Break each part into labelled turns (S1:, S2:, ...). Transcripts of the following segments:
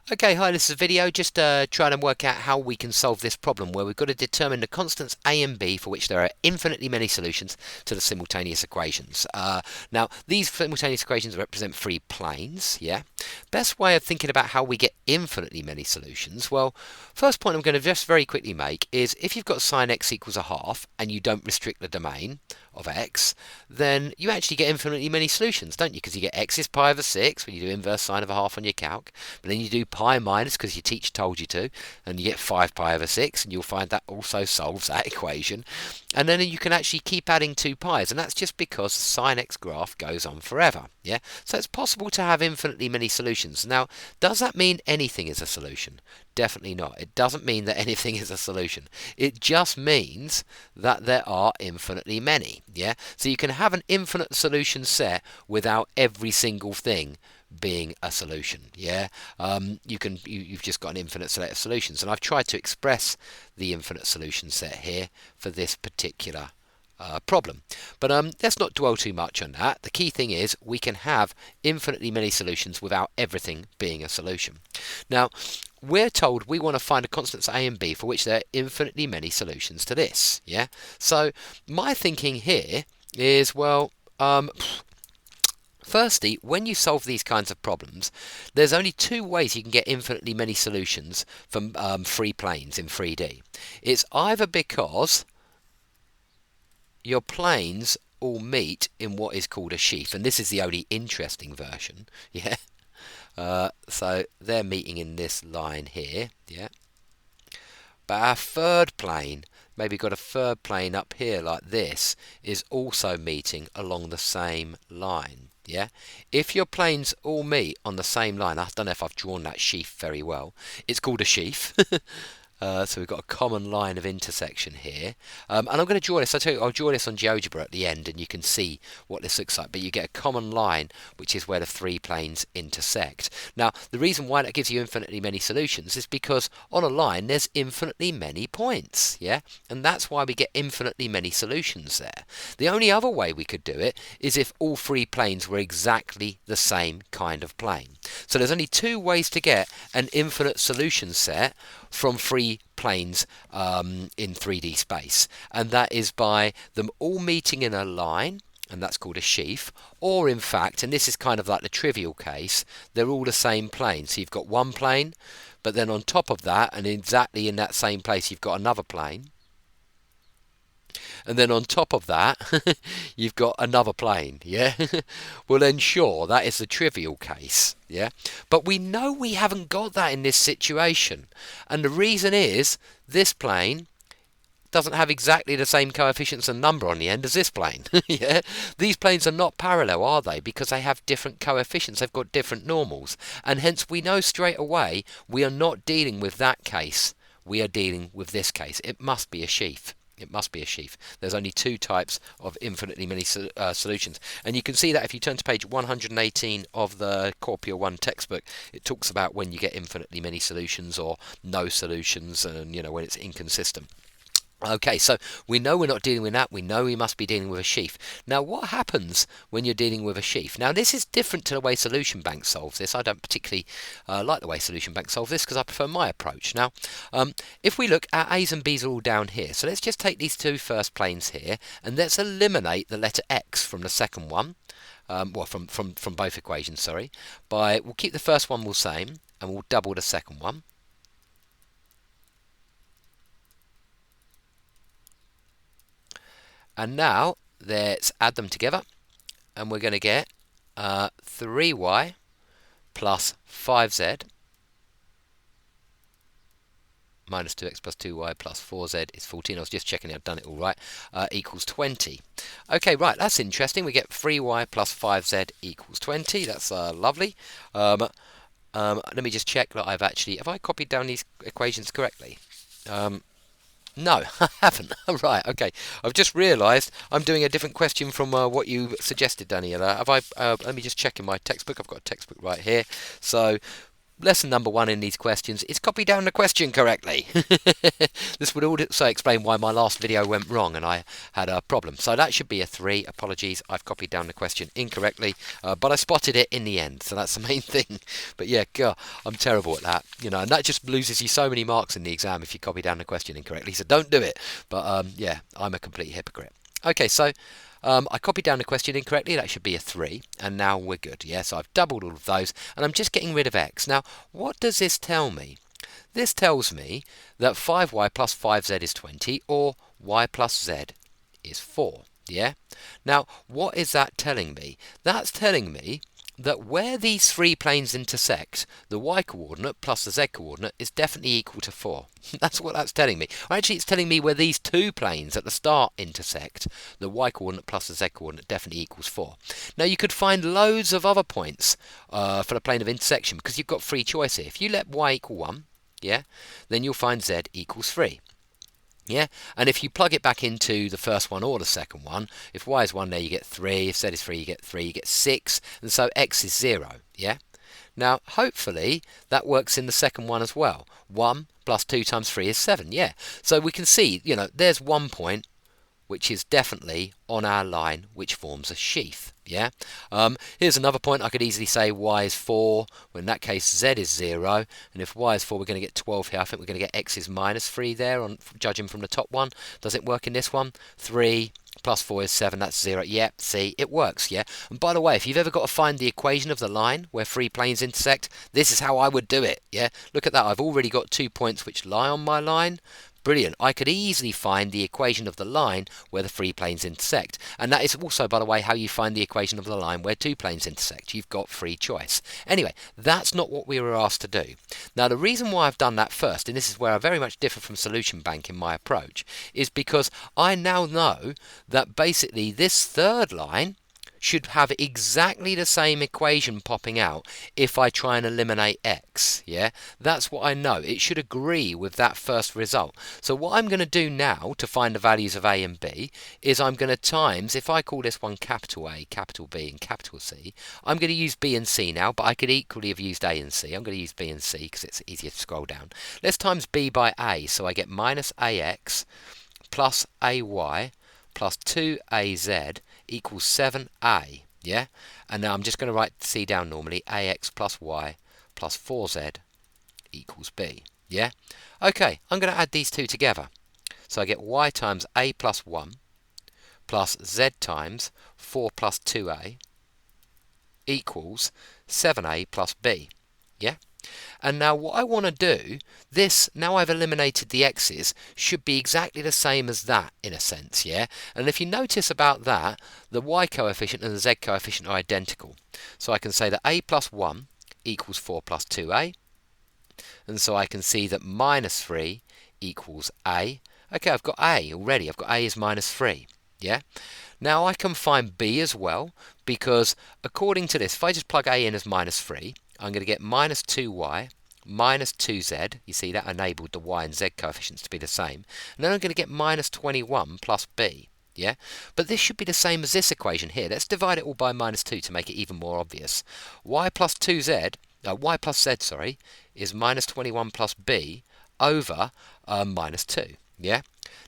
S1: Okay, hi, this is a video just trying to work out how we can solve this problem where we've got to determine the constants a and b for which there are infinitely many solutions to the simultaneous equations. Now, these simultaneous equations represent three planes, yeah? Best way of thinking about how we get infinitely many solutions, well, first point I'm going to just very quickly make is if you've got sine x equals a half and you don't restrict the domain of x, then you actually get infinitely many solutions, don't you? Because you get x is pi over 6 when you do inverse sine of a half on your calc, but then you do pi minus because your teacher told you to, and you get 5 pi over 6, and you'll find that also solves that equation. And then you can actually keep adding 2 pi's, and that's just because the sine x graph goes on forever. Yeah, so it's possible to have infinitely many solutions. Now, does that mean anything is a solution? Definitely not. It doesn't mean that anything is a solution. It just means that there are infinitely many. Yeah, so you can have an infinite solution set without every single thing being a solution. Yeah, you've just got an infinite set of solutions, and I've tried to express the infinite solution set here for this particular problem. But let's not dwell too much on that. The key thing is we can have infinitely many solutions without everything being a solution. Now, we're told we want to find a constants a and b for which there are infinitely many solutions to this. Yeah. So my thinking here is, well, firstly, when you solve these kinds of problems, there's only two ways you can get infinitely many solutions from three planes in 3D. It's either because your planes all meet in what is called a sheaf, and this is the only interesting version. Yeah. So they're meeting in this line here. Yeah. But our third plane, maybe got a third plane up here like this, is also meeting along the same line. Yeah, if your planes all meet on the same line, I don't know if I've drawn that sheaf very well. It's called a sheaf. So we've got a common line of intersection here. And I'm going to draw this. I'll draw this on GeoGebra at the end, and you can see what this looks like. But you get a common line, which is where the three planes intersect. Now, the reason why that gives you infinitely many solutions is because on a line there's infinitely many points. Yeah, and that's why we get infinitely many solutions there. The only other way we could do it is if all three planes were exactly the same kind of plane. So there's only two ways to get an infinite solution set from three planes in 3D space, and that is by them all meeting in a line, and that's called a sheaf, or in fact, and this is kind of like the trivial case, they're all the same plane. So you've got one plane, but then on top of that, and exactly in that same place, you've got another plane. And then on top of that, you've got another plane, yeah? Well then sure, that is the trivial case, yeah? But we know we haven't got that in this situation. And the reason is, this plane doesn't have exactly the same coefficients and number on the end as this plane. Yeah, these planes are not parallel, are they? Because they have different coefficients, they've got different normals, and hence we know straight away we are not dealing with that case, we are dealing with this case. It must be a sheaf. It must be a sheaf. There's only two types of infinitely many solutions. And you can see that if you turn to page 118 of the Corpia 1 textbook, it talks about when you get infinitely many solutions or no solutions, and when it's inconsistent. Okay, so we know we're not dealing with that. We know we must be dealing with a sheaf. Now, what happens when you're dealing with a sheaf? Now, this is different to the way Solution Bank solves this. I don't particularly like the way Solution Bank solves this because I prefer my approach. Now, if we look, our A's and B's are all down here. So let's just take these two first planes here, and let's eliminate the letter X from the second one. Well, from both equations, sorry. We'll keep the first one the same, and we'll double the second one. And now let's add them together, and we're going to get 3y plus 5z minus 2x plus 2y plus 4z is 14. I was just checking I've done it all right. Equals 20. Okay, right, that's interesting. We get 3y plus 5z equals 20. That's lovely. Let me just check that have I copied down these equations correctly? No, I haven't. Right, okay. I've just realised I'm doing a different question from what you suggested, Daniela. Let me just check in my textbook. I've got a textbook right here. So lesson number 1 in these questions is copy down the question correctly. This would also explain why my last video went wrong and I had a problem. So that should be a 3. Apologies, I've copied down the question incorrectly, but I spotted it in the end, so that's the main thing. But yeah, God, I'm terrible at that, you know, and that just loses you so many marks in the exam if you copy down the question incorrectly, so don't do it. But yeah, I'm a complete hypocrite. Okay, so I copied down the question incorrectly, that should be a 3, and now we're good. Yeah, so I've doubled all of those, and I'm just getting rid of x. Now, what does this tell me? This tells me that 5y plus 5z is 20, or y plus z is 4. Yeah? Now, what is that telling me? That's telling me that where these 3 planes intersect, the y-coordinate plus the z-coordinate is definitely equal to 4. That's what that's telling me. Or actually, it's telling me where these 2 planes at the start intersect, the y-coordinate plus the z-coordinate definitely equals 4. Now, you could find loads of other points for the plane of intersection because you've got free choice here. If you let y equal 1, yeah, then you'll find z equals 3. Yeah, and if you plug it back into the first one or the second one, if y is 1 there you get 3, if z is 3 you get 3, you get 6, and so x is 0, yeah? Now, hopefully, that works in the second one as well. 1 plus 2 times 3 is 7, yeah. So we can see, you know, there's one point which is definitely on our line which forms a sheath. Yeah. Here's another point. I could easily say y is 4. Well, in that case, z is 0. And if y is 4, we're going to get 12 here. I think we're going to get x is minus 3 there, on judging from the top one. Does it work in this one? 3 plus 4 is 7. That's 0. Yep, see, it works, yeah? And by the way, if you've ever got to find the equation of the line where 3 planes intersect, this is how I would do it, yeah? Look at that. I've already got 2 points which lie on my line. Brilliant. I could easily find the equation of the line where the 3 planes intersect. And that is also, by the way, how you find the equation of the line where 2 planes intersect. You've got free choice. Anyway, that's not what we were asked to do. Now, the reason why I've done that first, and this is where I very much differ from Solution Bank in my approach, is because I now know that basically this third line should have exactly the same equation popping out if I try and eliminate x, yeah? That's what I know. It should agree with that first result. So what I'm going to do now to find the values of a and b is I'm going to times, if I call this one capital A, capital B and capital C, I'm going to use b and c now, but I could equally have used a and c. I'm going to use b and c because it's easier to scroll down. Let's times b by a, so I get minus ax plus ay plus 2az equals 7a, yeah? And now I'm just going to write c down normally, ax plus y plus 4z equals b, yeah? Okay, I'm going to add these two together. So I get y times a plus 1 plus z times 4 plus 2a equals 7a plus b, yeah? And now what I want to do, this, now I've eliminated the x's, should be exactly the same as that in a sense, yeah? And if you notice about that, the y coefficient and the z coefficient are identical. So I can say that a plus 1 equals 4 plus 2a. And so I can see that minus 3 equals a. Okay, I've got a already. I've got a is minus 3, yeah? Now I can find b as well, because according to this, if I just plug a in as minus 3, I'm going to get minus 2y minus 2z. You see, that enabled the y and z coefficients to be the same. And then I'm going to get minus 21 plus b. Yeah? But this should be the same as this equation here. Let's divide it all by minus 2 to make it even more obvious. Y plus z, sorry, is minus 21 plus b over minus 2. Yeah?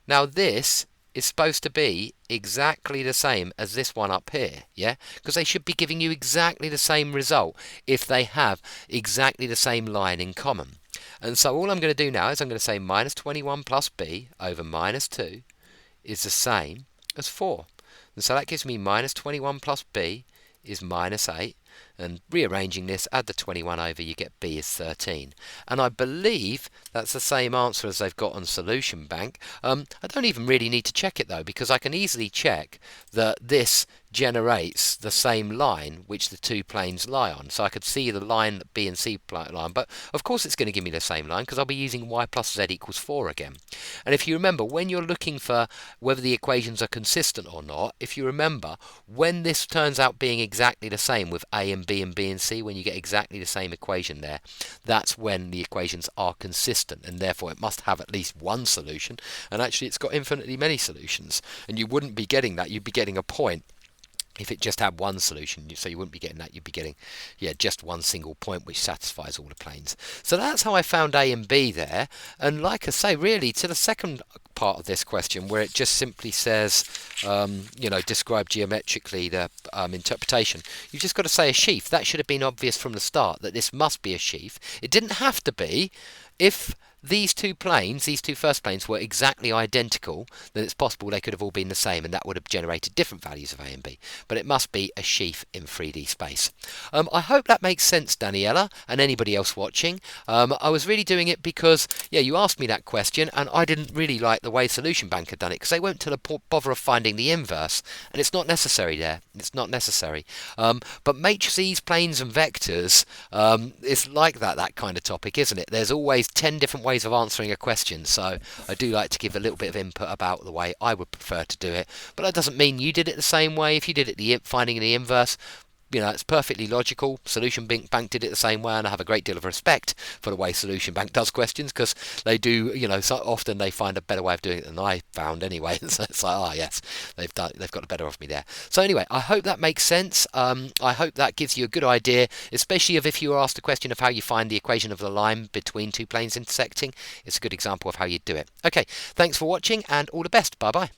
S1: Now this is supposed to be exactly the same as this one up here, yeah? Because they should be giving you exactly the same result if they have exactly the same line in common. And so all I'm going to do now is I'm going to say minus 21 plus b over minus 2 is the same as 4. And so that gives me minus 21 plus b is minus 8. And rearranging this, add the 21 over, you get b is 13. And I believe that's the same answer as they've got on Solution Bank. I don't even really need to check it though, because I can easily check that this generates the same line which the 2 planes lie on. So I could see the line that B and C line, but of course it's going to give me the same line because I'll be using y plus z equals 4 again. And if you remember, when you're looking for whether the equations are consistent or not, if you remember, when this turns out being exactly the same with A and B and C, when you get exactly the same equation there, that's when the equations are consistent, and therefore it must have at least one solution, and actually it's got infinitely many solutions. And you wouldn't be getting that, you'd be getting a point If it just had one solution, so you wouldn't be getting that, you'd be getting, yeah, just one single point which satisfies all the planes. So that's how I found A and B there. And like I say, really, to the second part of this question, where it just simply says, describe geometrically the interpretation, you've just got to say a sheaf. That should have been obvious from the start that this must be a sheaf. It didn't have to be. If these two planes, these two first planes, were exactly identical, then it's possible they could have all been the same, and that would have generated different values of A and B. But it must be a sheaf in 3D space. I hope that makes sense, Daniela, and anybody else watching. I was really doing it because, yeah, you asked me that question, and I didn't really like the way Solution Bank had done it, because they went to the bother of finding the inverse, and it's not necessary there. It's not necessary. But matrices, planes, and vectors, it's like that kind of topic, isn't it? There's always 10 different ways of answering a question, so I do like to give a little bit of input about the way I would prefer to do it. But that doesn't mean you did it the same way. If you did it finding the inverse, it's perfectly logical. Solution Bank did it the same way, and I have a great deal of respect for the way Solution Bank does questions, because they do, so often they find a better way of doing it than I found anyway. So it's like, yes, they've got the better of me there. So anyway, I hope that makes sense. I hope that gives you a good idea, especially if you were asked a question of how you find the equation of the line between two planes intersecting. It's a good example of how you do it. Okay, thanks for watching, and all the best. Bye bye.